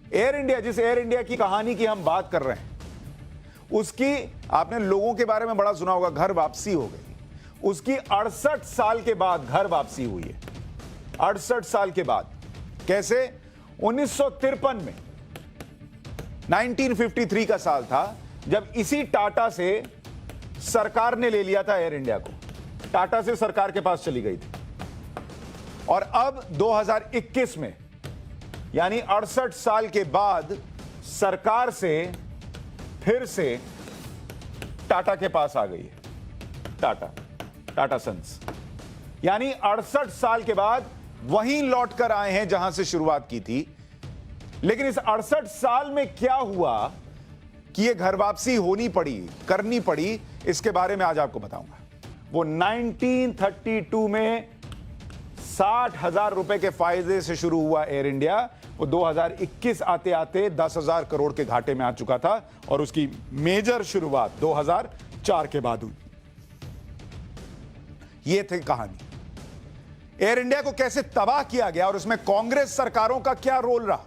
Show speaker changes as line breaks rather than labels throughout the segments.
Air India, जिस air India की कहानी की हम बात कर रहे हैं, उसकी आपने लोगों के बारे में बड़ा सुना होगा, घर वापसी हो गई। उसकी 68 साल के बाद घर वापसी हुई है। 68 साल के बाद। कैसे? 1953 में, 1953 का साल था जब इसी टाटा से सरकार ने ले लिया था एयर इंडिया को। टाटा से सरकार के पास चली गई थी। और अब 2021 में, यानी 68 साल के बाद सरकार से फिर से टाटा के पास आ गई है। टाटा सन्स, यानी 68 साल के बाद वहीं लौट कर आए हैं जहां से शुरुआत की थी। लेकिन इस 68 साल में क्या हुआ कि यह घर वापसी करनी पड़ी, इसके बारे में आज आपको बताऊंगा। वो 1932 में 60,000 रुपए के फायदे से शुरू हुआ एयर इंडिया, वो 2021 आते आते 10,000 करोड़ के घाटे में आ चुका था। और उसकी मेजर शुरुआत 2004 के बाद हुई। ये थी कहानी। एयर इंडिया को कैसे तबाह किया गया और उसमें कांग्रेस सरकारों का क्या रोल रहा।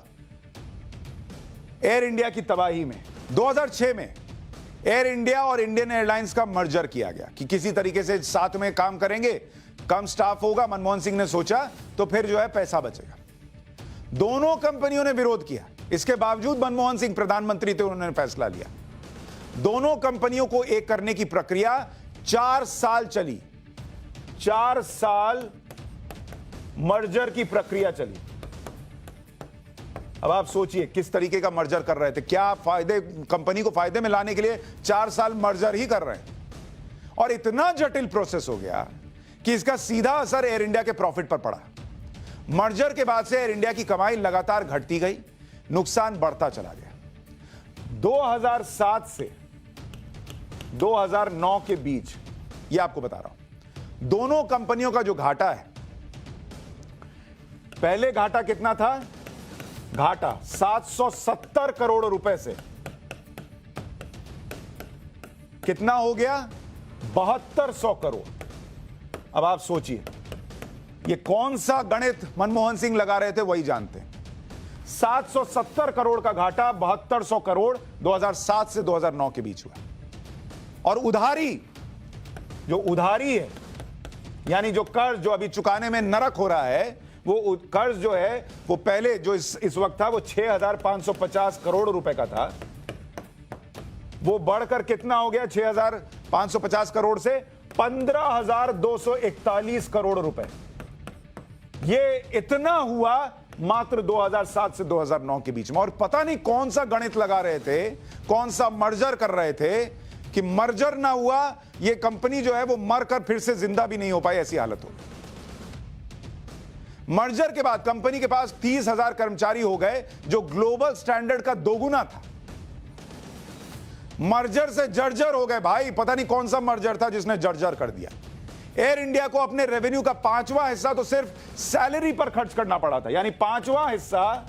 एयर इंडिया की तबाही में 2006 में एयर इंडिया और इंडियन एयरलाइंस का मर्जर किया गया कि किसी तरीके से साथ में काम करेंगे, कम स्टाफ होगा। मनमोहन सिंह ने सोचा तो फिर जो है पैसा बचेगा। दोनों कंपनियों ने विरोध किया। इसके बावजूद मनमोहन सिंह प्रधानमंत्री थे, उन्होंने फैसला लिया। दोनों कंपनियों को एक करने की प्रक्रिया 4 साल चली। 4 साल मर्जर की प्रक्रिया चली। अब आप सोचिए किस तरीके का मर्जर कर रहे थे। क्या फायदे, कंपनी को फायदे में लाने के लिए 4 साल मर्जर ही कर रहे हैं। और इतना जटिल प्रोसेस हो गया कि इसका सीधा असर एयर इंडिया के प्रॉफिट पर पड़ा। मर्जर के बाद से एयर इंडिया की कमाई लगातार घटती गई, नुकसान बढ़ता चला गया। 2007 से 2009 के बीच, यह आपको बता रहा हूं, दोनों कंपनियों का जो घाटा है, पहले घाटा कितना था? घाटा 770 करोड़ रुपए से कितना हो गया? 7200 करोड़। अब आप सोचिए, ये कौन सा गणित मनमोहन सिंह लगा रहे थे वही जानते हैं। 770 करोड़ का घाटा, 7200 करोड़ 2007 से 2009 के बीच हुआ। और जो उधारी है, यानी जो कर्ज जो अभी चुकाने में नरक हो रहा है, वो कर्ज जो है वो पहले जो इस वक्त था वो 6,550 करोड़ रुपए का था। वो बढ़कर कितना हो गया? 6,550 करोड़ से 15,241 करोड़ रुपए। ये इतना हुआ मात्र 2007 से 2009 के बीच में। और पता नहीं कौन सा गणित लगा रहे थे, कौन सा मर्जर कर रहे थे कि मर्जर ना हुआ, ये कंपनी जो है वो मरकर फिर से जिंदा भी नहीं हो पाई, ऐसी हालत हो। मर्जर के बाद कंपनी के पास 30,000 कर्मचारी हो गए, जो ग्लोबल स्टैंडर्ड का दोगुना था। मर्जर से जर्जर हो गए भाई। पता नहीं कौन सा मर्जर था जिसने जर्जर कर दिया। एयर इंडिया को अपने रेवेन्यू का 5वां हिस्सा तो सिर्फ सैलरी पर खर्च करना पड़ा था, यानी 5वां हिस्सा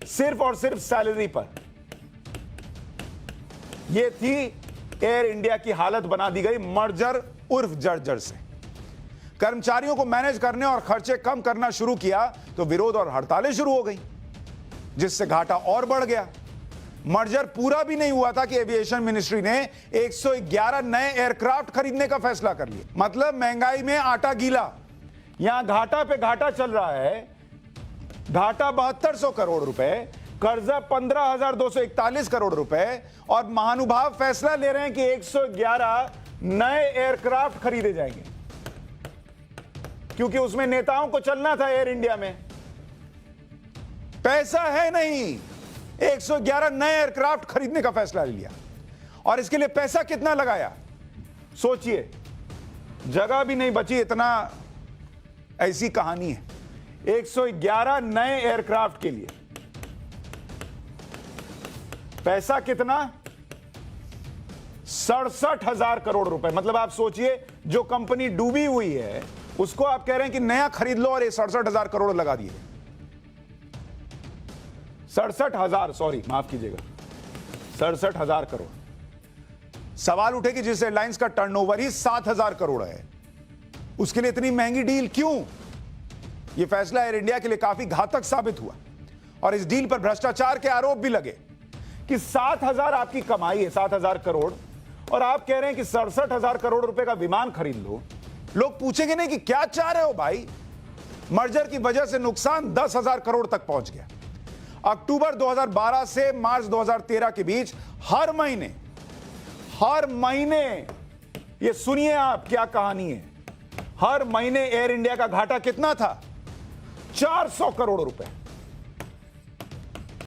सिर्फ और सिर्फ सैलरी पर। यह थी एयर इंडिया की हालत, बना दी गई मर्जर उर्फ जर्जर से। कर्मचारियों को मैनेज करने और खर्चे कम करना शुरू किया तो विरोध और हड़तालें शुरू हो गई, जिससे घाटा और बढ़ गया। मर्जर पूरा भी नहीं हुआ था कि एविएशन मिनिस्ट्री ने 111 नए एयरक्राफ्ट खरीदने का फैसला कर लिया। मतलब महंगाई में आटा गीला। यहां घाटा पे घाटा चल रहा है। घाटा 7200 करोड़ रुपए, कर्जा 15,241 करोड़ रुपए, और महानुभाव फैसला ले रहे हैं कि 111 नए एयरक्राफ्ट खरीदे जाएंगे, क्योंकि उसमें नेताओं को चलना था एयर इंडिया में। पैसा है नहीं, 111 नए एयरक्राफ्ट खरीदने का फैसला लिया। और इसके लिए पैसा कितना लगाया सोचिए, जगह भी नहीं बची। इतना ऐसी कहानी है। 111 नए एयरक्राफ्ट के लिए पैसा कितना? 67,000 करोड़ रुपए। मतलब आप सोचिए, जो कंपनी डूबी हुई है उसको आप कह रहे हैं कि नया खरीद लो, और ये 67,000 करोड़ लगा दिए। 67,000, सॉरी माफ कीजिएगा, 67,000 करोड़। सवाल उठे कि जिस एयरलाइंस का टर्नओवर ही 7,000 करोड़ है, उसके लिए इतनी महंगी डील क्यों? यह फैसला एयर इंडिया के लिए काफी घातक साबित हुआ। और इस डील पर भ्रष्टाचार के आरोप भी लगे कि 7,000 आपकी कमाई है, 7,000 करोड़, और आप कह रहे हैं कि 67,000 करोड़ रुपए का विमान खरीद लो। लोग पूछेंगे नहीं कि क्या चाह रहे हो भाई? मर्जर की वजह से नुकसान 10,000 करोड़ तक पहुंच गया। अक्टूबर 2012 से मार्च 2013 के बीच हर महीने ये सुनिए आप क्या कहानी है, हर महीने एयर इंडिया का घाटा कितना था? 400 करोड़ रुपए।